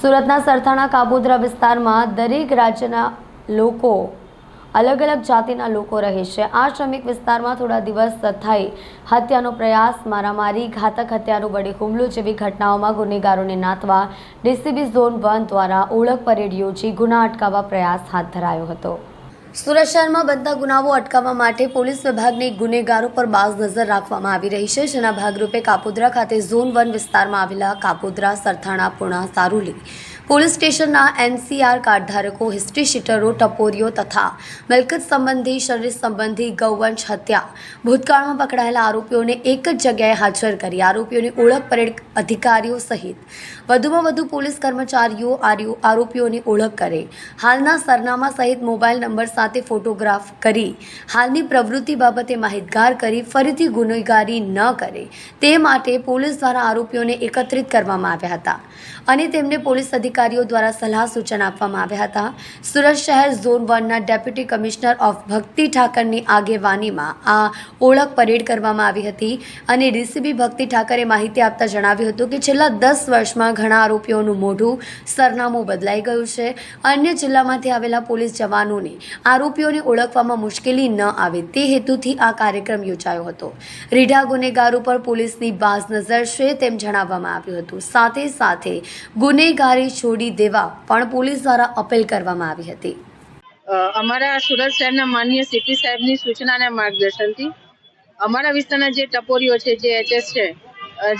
સુરતના સરથાણા કાપોદ્રા વિસ્તારમાં દરેક રાજ્યના લોકો અલગ અલગ જાતિના લોકો રહે છે। આ શ્રમિક વિસ્તારમાં થોડા દિવસ થઈ હત્યાનો પ્રયાસ, મારામારી, ઘાતક હત્યાનો બળે હુમલો જેવી ઘટનાઓમાં ગુનેગારોને નાથવા ડીસીબી ઝોન 1 દ્વારા ઓળખ પરેડ યોજી ગુના અટકાવવા પ્રયાસ હાથ ધરાયો હતો। સુરત શહેરમાં બનતા ગુનાઓ અટકાવવા માટે પોલીસ વિભાગની ગુનેગારો પર બાજ નજર રાખવામાં આવી રહી છે, જેના ભાગરૂપે કાપોદ્રા ખાતે ઝોન 1 વિસ્તારમાં આવેલા કાપોદ્રા, સરથાણા, પૂણા, સારોલી પોલીસ સ્ટેશનના એનસીઆર કાર્ડધારકો, હિસ્ટ્રી શીટરો, ટપોરીઓ તથા મિલકત સંબંધી, શરીર સંબંધી, ગૌવંશ હત્યા ભૂતકાળમાં પકડાયેલા આરોપીઓને એક જ જગ્યાએ હાજર કરી આરોપીઓની ઓળખ પરેડ અધિકારીઓ સહિત વધુમાં વધુ પોલીસ કર્મચારીઓ આરોપીઓની ઓળખ કરે, હાલના સરનામા સહિત મોબાઈલ નંબર સાથે ફોટોગ્રાફ કરી હાલની પ્રવૃત્તિ બાબતે માહિતગાર કરી ફરીથી ગુનેગારી ન કરે તે માટે પોલીસ દ્વારા આરોપીઓને એકત્રિત કરવામાં આવ્યા હતા અને તેમને પોલીસ અધિકારીઓ દ્વારા સલાહ સૂચન આપવામાં આવ્યા હતા। સુરત શહેર ઝોન 1ના ડેપ્યુટી કમિશનર ઓફ ભક્તિ ઠાકરની આગેવાનીમાં આ ઓળખ પરેડ કરવામાં આવી હતી અને ડીસીબી ભક્તિ ઠાકરે માહિતી આપતા જણાવ્યું હતું કે છેલ્લા 10 વર્ષમાં ઘણા આરોપીઓનું મોઢું, સરનામું બદલાઈ ગયું છે। અન્ય જિલ્લામાંથી આવેલા પોલીસ જવાનોને આરોપીઓને ઓળખવામાં મુશ્કેલી ન આવે તે હેતુથી આ કાર્યક્રમ યોજાયો હતો। રીઢા ગુનેગારો પર પોલીસની બાજ નજર છે તેમ જણાવવામાં આવ્યું હતું। સાથે સાથે ગુનેગારી છોડી દેવા પણ પોલીસ દ્વારા અપીલ કરવામાં આવી હતી। અમારા સુરત શહેરના માનનીય સીપી સાહેબની સૂચના અને માર્ગદર્શનથી અમારા વિસ્તારના જે ટપોરીઓ છે, જે એચએસ છે,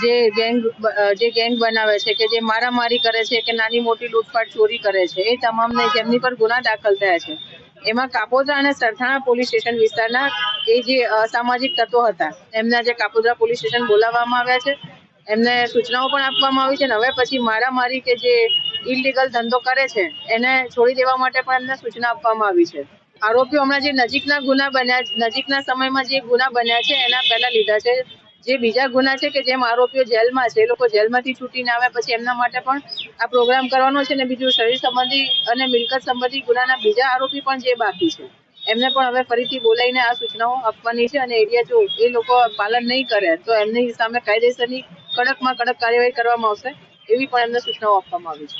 જે ગેંગ બનાવે છે, કે જે મારામારી કરે છે, કે નાની મોટી લૂંટફાટ ચોરી કરે છે, એ તમામને જેમની પર ગુના દાખલ થયા છે એમાં કાપોદ્રા અને સરથાણા પોલીસ સ્ટેશન વિસ્તારના એ જે અસામાજિક તત્વો હતા એમના જે કાપોદ્રા પોલીસ સ્ટેશન બોલાવવામાં આવ્યા છે, એમને સૂચનાઓ પણ આપવામાં આવી છે અને હવે પછી મારામારી કે જે ઇલીગલ ધંધો કરે છે એને છોડી દેવા માટે પણ એમને સૂચના આપવામાં આવી છે। આરોપીઓ હમણાં જે નજીકના સમયમાં જે ગુના બન્યા છે એના પહેલા લીધા છે। જે બીજા ગુના છે કે જેમ આરોપીઓ જેલમાં છે, એ લોકો જેલમાંથી છૂટીને આવે પછી એમના માટે પણ આ પ્રોગ્રામ કરવાનો છે અને બીજું શરીર સંબંધી અને મિલકત સંબંધી ગુનાના બીજા આરોપી પણ જે બાકી છે એમને પણ હવે ફરીથી બોલાવીને આ સૂચનાઓ આપવાની છે અને એરિયા જો એ લોકો પાલન નહીં કરે તો એમની સામે કાયદેસરની કડકમાં કડક કાર્યવાહી કરવામાં આવશે એવી પણ એમને સૂચનાઓ આપવામાં આવી છે।